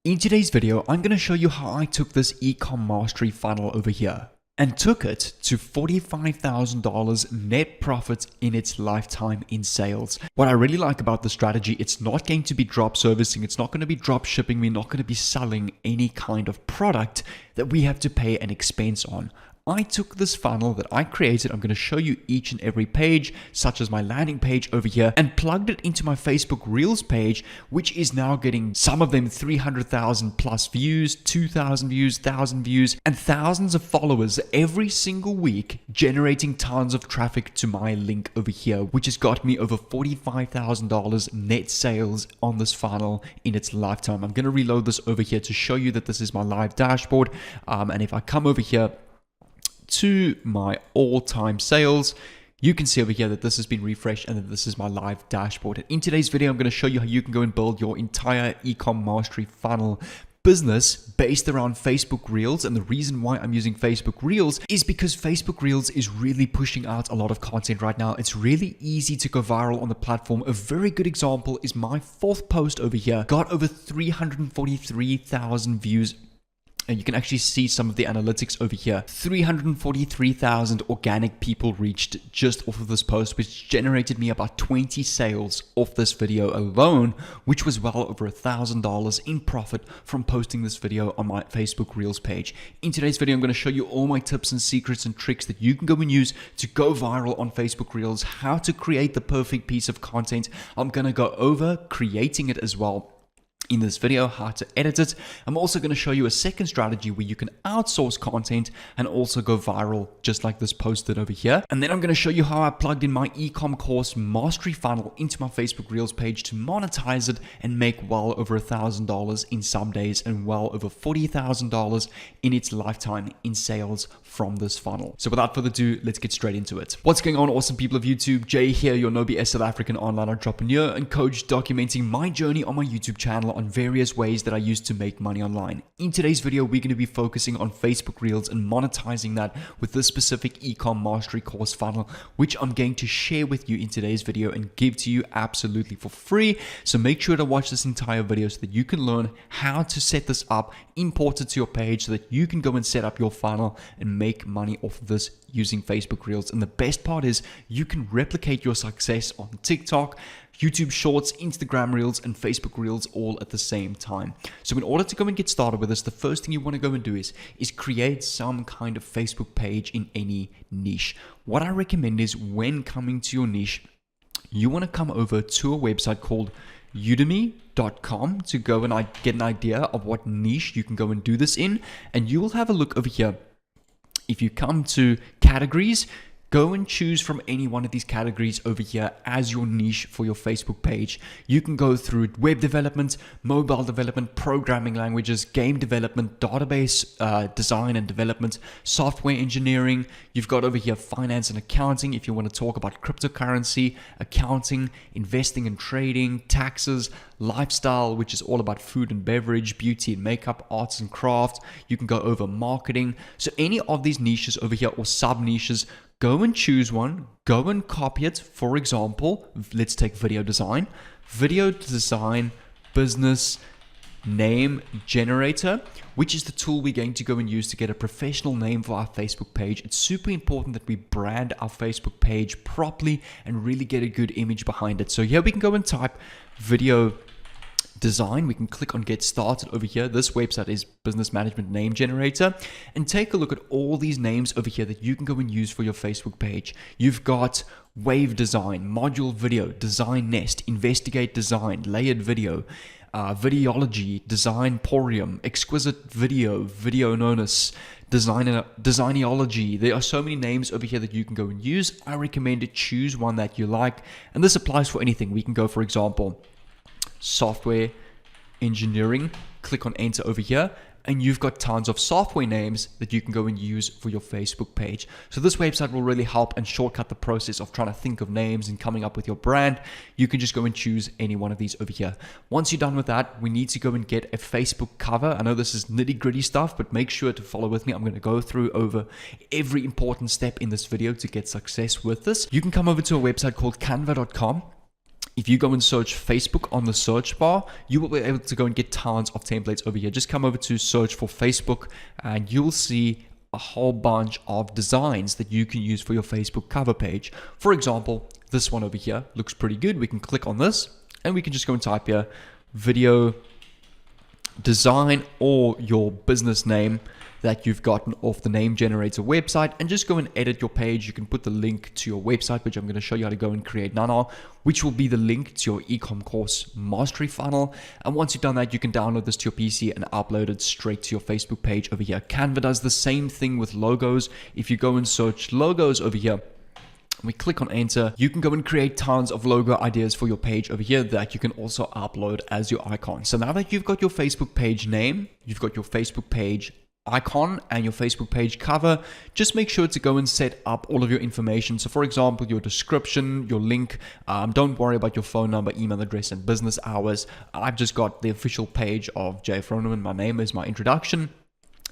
In today's video, I'm going to show you how I took this e-com mastery funnel over here and took it to $45,000 net profit in its lifetime in sales. What I really like about the strategy, it's not going to be drop servicing, it's not going to be drop shipping, we're not going to be selling any kind of product that we have to pay an expense on. I took this funnel that I created, I'm going to show you each and every page, such as my landing page over here, and plugged it into my Facebook Reels page, which is now getting some of them 300,000 plus views, 2,000 views, 1,000 views, and thousands of followers every single week, generating tons of traffic to my link over here, which has got me over $45,000 net sales on this funnel in its lifetime. I'm going to reload this over here to show you that this is my live dashboard. And if I come over here to my all-time sales, you can see over here that this has been refreshed and that this is my live dashboard. And in today's video, I'm going to show you how you can go and build your entire e-com mastery funnel business based around Facebook Reels. And the reason why I'm using Facebook Reels is because Facebook Reels is really pushing out a lot of content right now. It's really easy to go viral on the platform. A very good example is my fourth post over here got over 343,000 views. And you can actually see some of the analytics over here. 343,000 organic people reached just off of this post, which generated me about 20 sales off this video alone, which was well over $1,000 in profit from posting this video on my Facebook Reels page. In today's video, I'm going to show you all my tips and secrets and tricks that you can go and use to go viral on Facebook Reels, how to create the perfect piece of content. I'm going to go over creating it as well in this video, how to edit it. I'm also going to show you a second strategy where you can outsource content and also go viral, just like this post did over here. And then I'm going to show you how I plugged in my ecom course mastery funnel into my Facebook Reels page to monetize it and make well over $1,000 in some days and well over $40,000 in its lifetime in sales from this funnel. So without further ado, let's get straight into it. What's going on, awesome people of YouTube? Jay here, your no BS South African online entrepreneur and coach, documenting my journey on my YouTube channel on various ways that I use to make money online. In today's video, we're going to be focusing on Facebook Reels and monetizing that with this specific ecom mastery course funnel, which I'm going to share with you in today's video and give to you absolutely for free. So make sure to watch this entire video so that you can learn how to set this up, import it to your page so that you can go and set up your funnel and make money off of this using Facebook Reels. And the best part is you can replicate your success on TikTok, YouTube Shorts, Instagram Reels, and Facebook Reels all at the same time. So in order to go and get started with this, the first thing you want to go and do is create some kind of Facebook page in any niche. What I recommend is when coming to your niche, you want to come over to a website called udemy.com to go and get an idea of what niche you can go and do this in. And you will have a look over here. If you come to categories, go and choose from any one of these categories over here as your niche for your Facebook page. You can go through web development, mobile development, programming languages, game development, database design and development, software engineering. You've got over here finance and accounting if you want to talk about cryptocurrency, accounting, investing and trading, taxes, lifestyle, which is all about food and beverage, beauty and makeup, arts and craft. You can go over marketing. So any of these niches over here or sub niches, go and choose one, go and copy it. For example, let's take video design business name generator, which is the tool we're going to go and use to get a professional name for our Facebook page. It's super important that we brand our Facebook page properly and really get a good image behind it. So here we can go and type video design. We can click on get started over here. This website is business management name generator, and take a look at all these names over here that you can go and use for your Facebook page. You've got wave design, module video, design nest, investigate design, layered video, videology, design porium, exquisite video, video nonus, designology. There are so many names over here that you can go and use. I recommend to choose one that you like, and this applies for anything. We can go, for example, software engineering, click on enter over here, and you've got tons of software names that you can go and use for your Facebook page. So this website will really help and shortcut the process of trying to think of names and coming up with your brand. You can just go and choose any one of these over here. Once you're done with that, we need to go and get a Facebook cover. I know this is nitty-gritty stuff, but make sure to follow with me. I'm going to go through over every important step in this video to get success with this. You can come over to a website called canva.com. If you go and search Facebook on the search bar, you will be able to go and get tons of templates over here. Just come over to search for Facebook and you'll see a whole bunch of designs that you can use for your Facebook cover page. For example, this one over here looks pretty good. We can click on this and we can just go and type here video design or your business name that you've gotten off the name generator website, and just go and edit your page. You can put the link to your website, which I'm going to show you how to go and create now, which will be the link to your ecom course mastery funnel. And once you've done that, you can download this to your PC and upload it straight to your Facebook page over here. Canva does the same thing with logos. If you go and search logos over here, we click on enter, you can go and create tons of logo ideas for your page over here that you can also upload as your icon. So now that you've got your Facebook page name, you've got your Facebook page icon and your Facebook page cover, just make sure to go and set up all of your information. So for example, your description, your link, don't worry about your phone number, email address, and business hours. I've just got the official page of J. Froneman. My name is my introduction,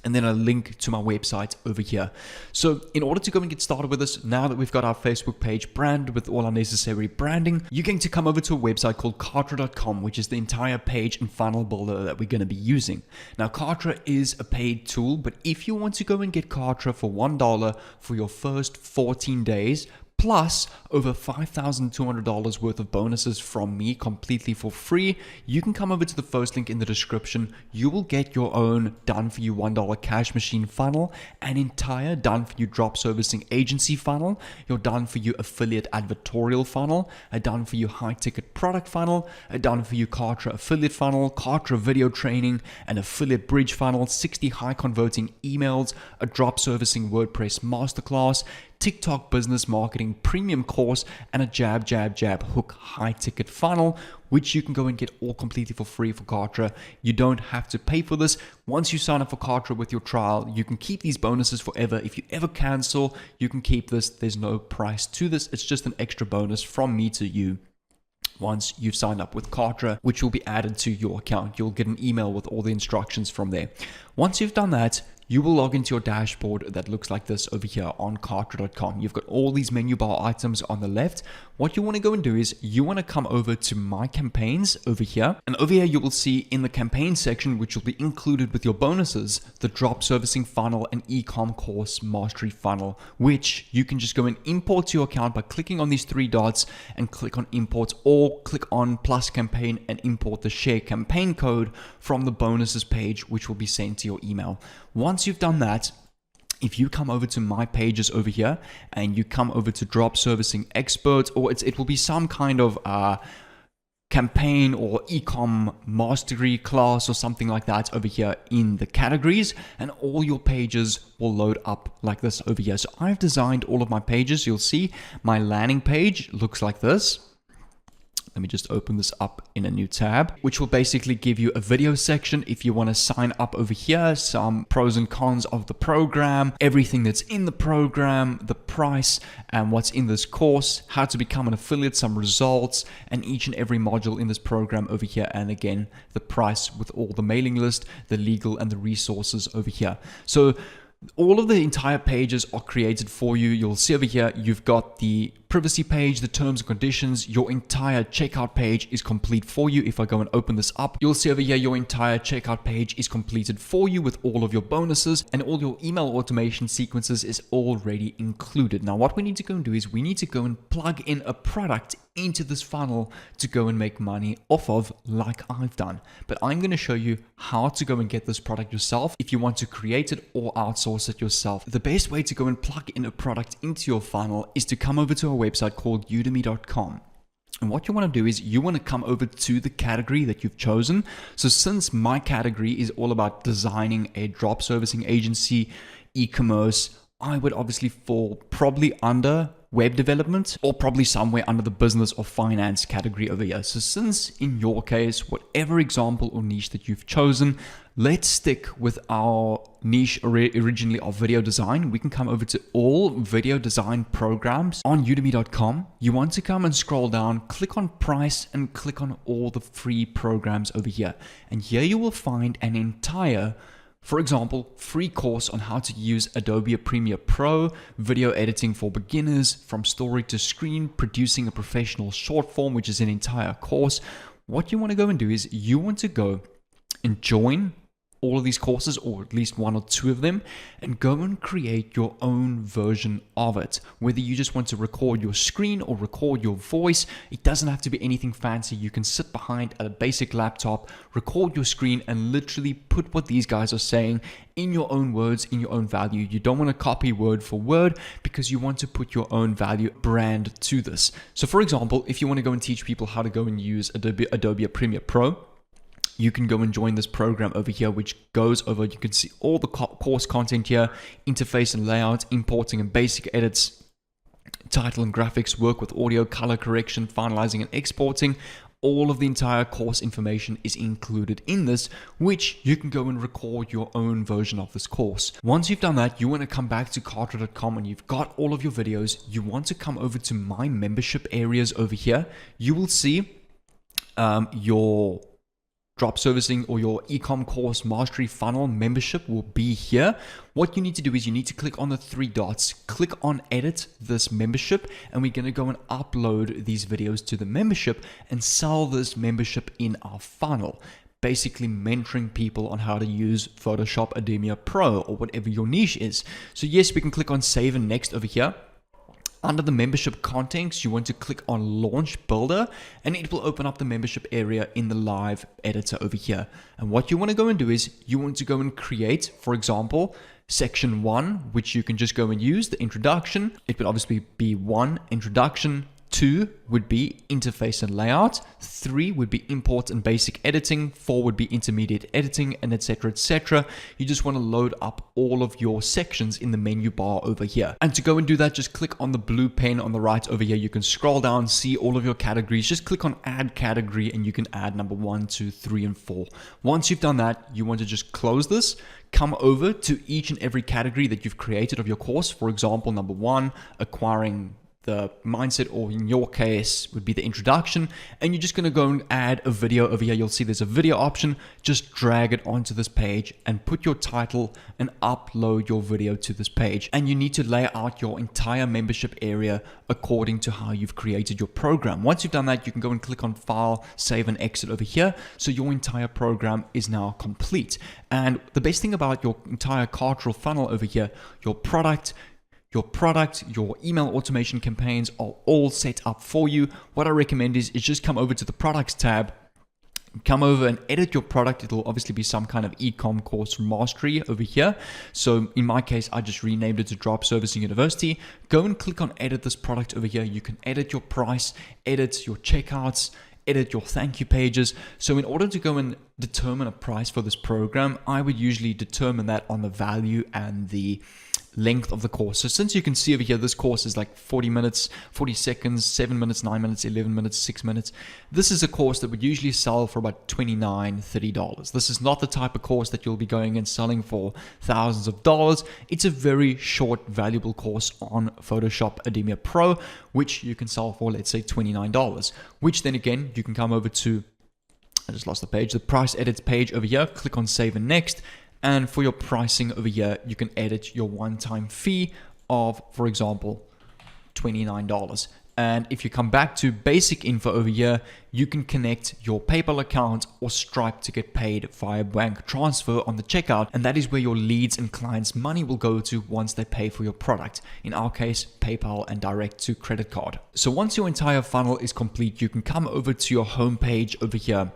and then a link to my website over here. So in order to go and get started with this, now that we've got our Facebook page branded with all our necessary branding, you're going to come over to a website called Kartra.com, which is the entire page and funnel builder that we're going to be using. Now, Kartra is a paid tool, but if you want to go and get Kartra for $1 for your first 14 days, plus over $5,200 worth of bonuses from me completely for free, you can come over to the first link in the description. You will get your own done for you $1 cash machine funnel, an entire done for you drop servicing agency funnel, your done for you affiliate advertorial funnel, a done for you high ticket product funnel, a done for you Kartra affiliate funnel, Kartra video training, an affiliate bridge funnel, 60 high converting emails, a drop servicing WordPress masterclass, TikTok business marketing premium course, and a jab hook high ticket funnel, which you can go and get all completely for free for Kartra. You don't have to pay for this. Once you sign up for Kartra with your trial, you can keep these bonuses forever. If you ever cancel, you can keep this. There's no price to this. It's just an extra bonus from me to you. Once you've signed up with Kartra, which will be added to your account, you'll get an email with all the instructions from there. Once you've done that, you will log into your dashboard that looks like this over here on Kartra.com. You've got all these menu bar items on the left. What you want to go and do is you want to come over to My Campaigns over here. And over here, you will see in the campaign section, which will be included with your bonuses, the drop servicing funnel and ecom course mastery funnel, which you can just go and import to your account by clicking on these three dots and click on import, or click on plus campaign and import the share campaign code from the bonuses page, which will be sent to your email. Once you've done that, if you come over to my pages over here and you come over to drop servicing expert, or it will be some kind of campaign or ecom mastery class or something like that over here in the categories, and all your pages will load up like this over here. So I've designed all of my pages. You'll see my landing page looks like this. Let me just open this up in a new tab, which will basically give you a video section if you want to sign up over here, some pros and cons of the program, everything that's in the program, the price and what's in this course, how to become an affiliate, some results, and each and every module in this program over here. And again, the price with all the mailing list, the legal and the resources over here. So all of the entire pages are created for you. You'll see over here, you've got the privacy page, the terms and conditions. Your entire checkout page is complete for you. If I go and open this up, you'll see over here, your entire checkout page is completed for you with all of your bonuses, and all your email automation sequences is already included. Now, what we need to go and do is we need to go and plug in a product into this funnel to go and make money off of, like I've done. But I'm going to show you how to go and get this product yourself if you want to create it or outsource it yourself. The best way to go and plug in a product into your funnel is to come over to a website called udemy.com. And what you want to do is you want to come over to the category that you've chosen. So since my category is all about designing a drop servicing agency, e-commerce, I would obviously fall probably under web development, or probably somewhere under the business or finance category over here. So since in your case, whatever example or niche that you've chosen, let's stick with our niche originally of video design. We can come over to all video design programs on udemy.com. You want to come and scroll down, click on price, and click on all the free programs over here. And here you will find an entire For example, free course on how to use Adobe Premiere Pro, video editing for beginners, from story to screen, producing a professional short form, which is an entire course. What you want to go and do is you want to go and join all of these courses, or at least one or two of them, and go and create your own version of it. Whether you just want to record your screen or record your voice, it doesn't have to be anything fancy. You can sit behind a basic laptop, record your screen, and literally put what these guys are saying in your own words, in your own value. You don't want to copy word for word because you want to put your own value brand to this. So for example, if you want to go and teach people how to go and use Adobe Premiere Pro, you can go and join this program over here, which goes over, you can see all the course content here, interface and layout, importing and basic edits, title and graphics, work with audio, color correction, finalizing and exporting. All of the entire course information is included in this, which you can go and record your own version of this course. Once you've done that, you want to come back to Carter.com and you've got all of your videos. You want to come over to my membership areas over here. You will see your drop servicing or your ecom course mastery funnel membership will be here. What you need to do is you need to click on the three dots, click on edit this membership, and we're going to go and upload these videos to the membership and sell this membership in our funnel. Basically mentoring people on how to use Photoshop, Adobe Pro, or whatever your niche is. So yes, we can click on save and next over here. Under the membership contents, you want to click on Launch Builder, and it will open up the membership area in the live editor over here. And what you want to go and do is you want to go and create, for example, section 1, which you can just go and use, the introduction. It would obviously be 1, introduction. 2 would be interface and layout, 3 would be import and basic editing, 4 would be intermediate editing, and etc, etc. You just want to load up all of your sections in the menu bar over here. And to go and do that, just click on the blue pen on the right over here. You can scroll down, see all of your categories. Just click on add category and you can add number 1, 2, 3, and 4. Once you've done that, you want to just close this, come over to each and every category that you've created of your course. For example, number 1, acquiring the mindset, or in your case would be the introduction, and you're just going to go and add a video over here. You'll see there's a video option. Just drag it onto this page and put your title and upload your video to this page. And you need to lay out your entire membership area according to how you've created your program. Once you've done that, you can go and click on file, save and exit over here. So your entire program is now complete. And the best thing about your entire Carter funnel over here, your product, your email automation campaigns are all set up for you. What I recommend is just come over to the products tab, come over and edit your product. It'll obviously be some kind of ecom course mastery over here. So in my case, I just renamed it to Drop Servicing University. Go and click on edit this product over here. You can edit your price, edit your checkouts, edit your thank you pages. So in order to go and determine a price for this program, I would usually determine that on the value and the length of the course. So since you can see over here, this course is like 40 minutes, 40 seconds, 7 minutes, 9 minutes, 11 minutes, 6 minutes. This is a course that would usually sell for about $29, $30. This is not the type of course that you'll be going and selling for thousands of dollars. It's a very short, valuable course on Photoshop Adobe Pro, which you can sell for, let's say, $29, which then again, you can come over to, I just lost the page, the price edits page over here, click on save and next. And for your pricing over here, you can edit your one-time fee of, for example, $29. And if you come back to basic info over here, you can connect your PayPal account or Stripe to get paid via bank transfer on the checkout. And that is where your leads and clients' money will go to once they pay for your product. In our case, PayPal and direct to credit card. So once your entire funnel is complete, you can come over to your homepage over here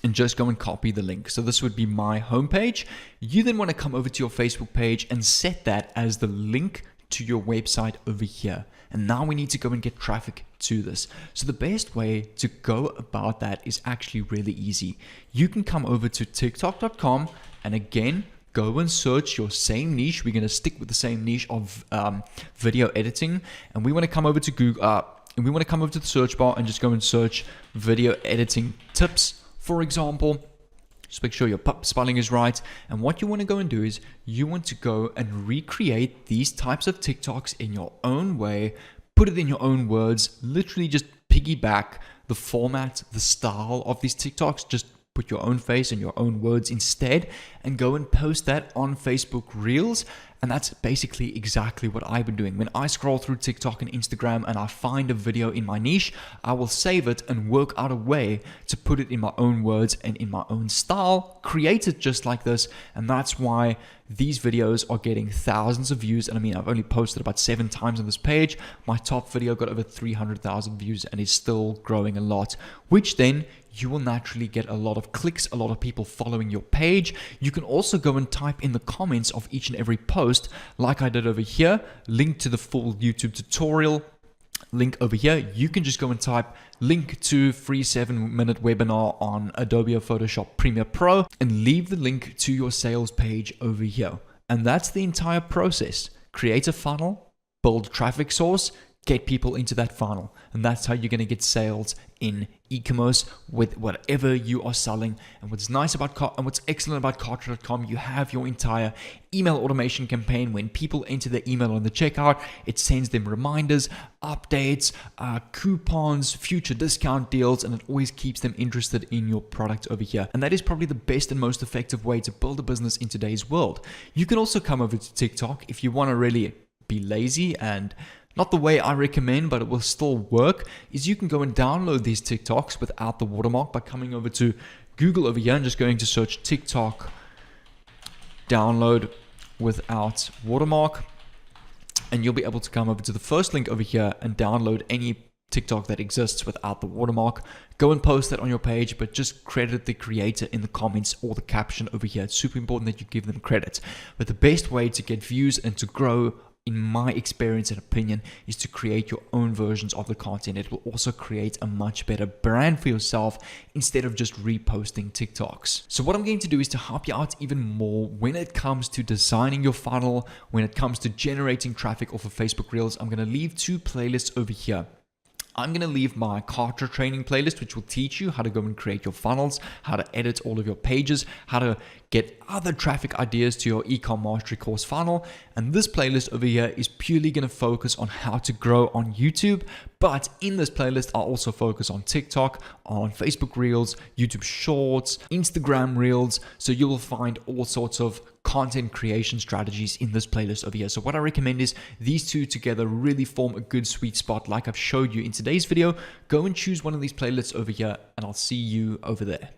and just go and copy the link. So this would be my homepage. You then want to come over to your Facebook page and set that as the link to your website over here. And now we need to go and get traffic to this. So the best way to go about that is actually really easy. You can come over to TikTok.com and again, go and search your same niche. We're going to stick with the same niche of video editing. And we want to come over to Google, and we want to come over to the search bar and just go and search video editing tips. For example, just make sure your spelling is right. And what you want to go and do is you want to go and recreate these types of TikToks in your own way, put it in your own words, literally just piggyback the format, the style of these TikToks, just put your own face and your own words instead, and go and post that on Facebook Reels. And that's basically exactly what I've been doing. When I scroll through TikTok and Instagram and I find a video in my niche, I will save it and work out a way to put it in my own words and in my own style, create it just like this. And that's why these videos are getting thousands of views. And I mean, I've only posted about 7 times on this page. My top video got over 300,000 views and is still growing a lot, which then you will naturally get a lot of clicks, a lot of people following your page. You can also go and type in the comments of each and every post, like I did over here, link to the full YouTube tutorial, link over here. You can just go and type link to free 7-minute webinar on Adobe Photoshop Premiere Pro and leave the link to your sales page over here. And that's the entire process. Create a funnel, build traffic source, get people into that funnel. And that's how you're going to get sales in e-commerce with whatever you are selling. And what's nice about and what's excellent about Kartra.com, you have your entire email automation campaign. When people enter their email on the checkout, it sends them reminders, updates, coupons, future discount deals, and it always keeps them interested in your product over here. And that is probably the best and most effective way to build a business in today's world. You can also come over to TikTok if you want to really be lazy and not the way I recommend, but it will still work, is you can go and download these TikToks without the watermark by coming over to Google over here and just going to search TikTok download without watermark. And you'll be able to come over to the first link over here and download any TikTok that exists without the watermark. Go and post that on your page, but just credit the creator in the comments or the caption over here. It's super important that you give them credit. But the best way to get views and to grow, in my experience and opinion, is to create your own versions of the content. It will also create a much better brand for yourself instead of just reposting TikToks. So what I'm going to do is to help you out even more when it comes to designing your funnel, when it comes to generating traffic off of Facebook Reels. I'm going to leave 2 playlists over here. I'm going to leave my Kartra training playlist, which will teach you how to go and create your funnels, how to edit all of your pages, how to get other traffic ideas to your ecom mastery course funnel. And this playlist over here is purely going to focus on how to grow on YouTube. But in this playlist, I'll also focus on TikTok, on Facebook Reels, YouTube Shorts, Instagram Reels. So you will find all sorts of content creation strategies in this playlist over here. So what I recommend is these 2 together really form a good sweet spot like I've showed you in today's video. Go and choose one of these playlists over here and I'll see you over there.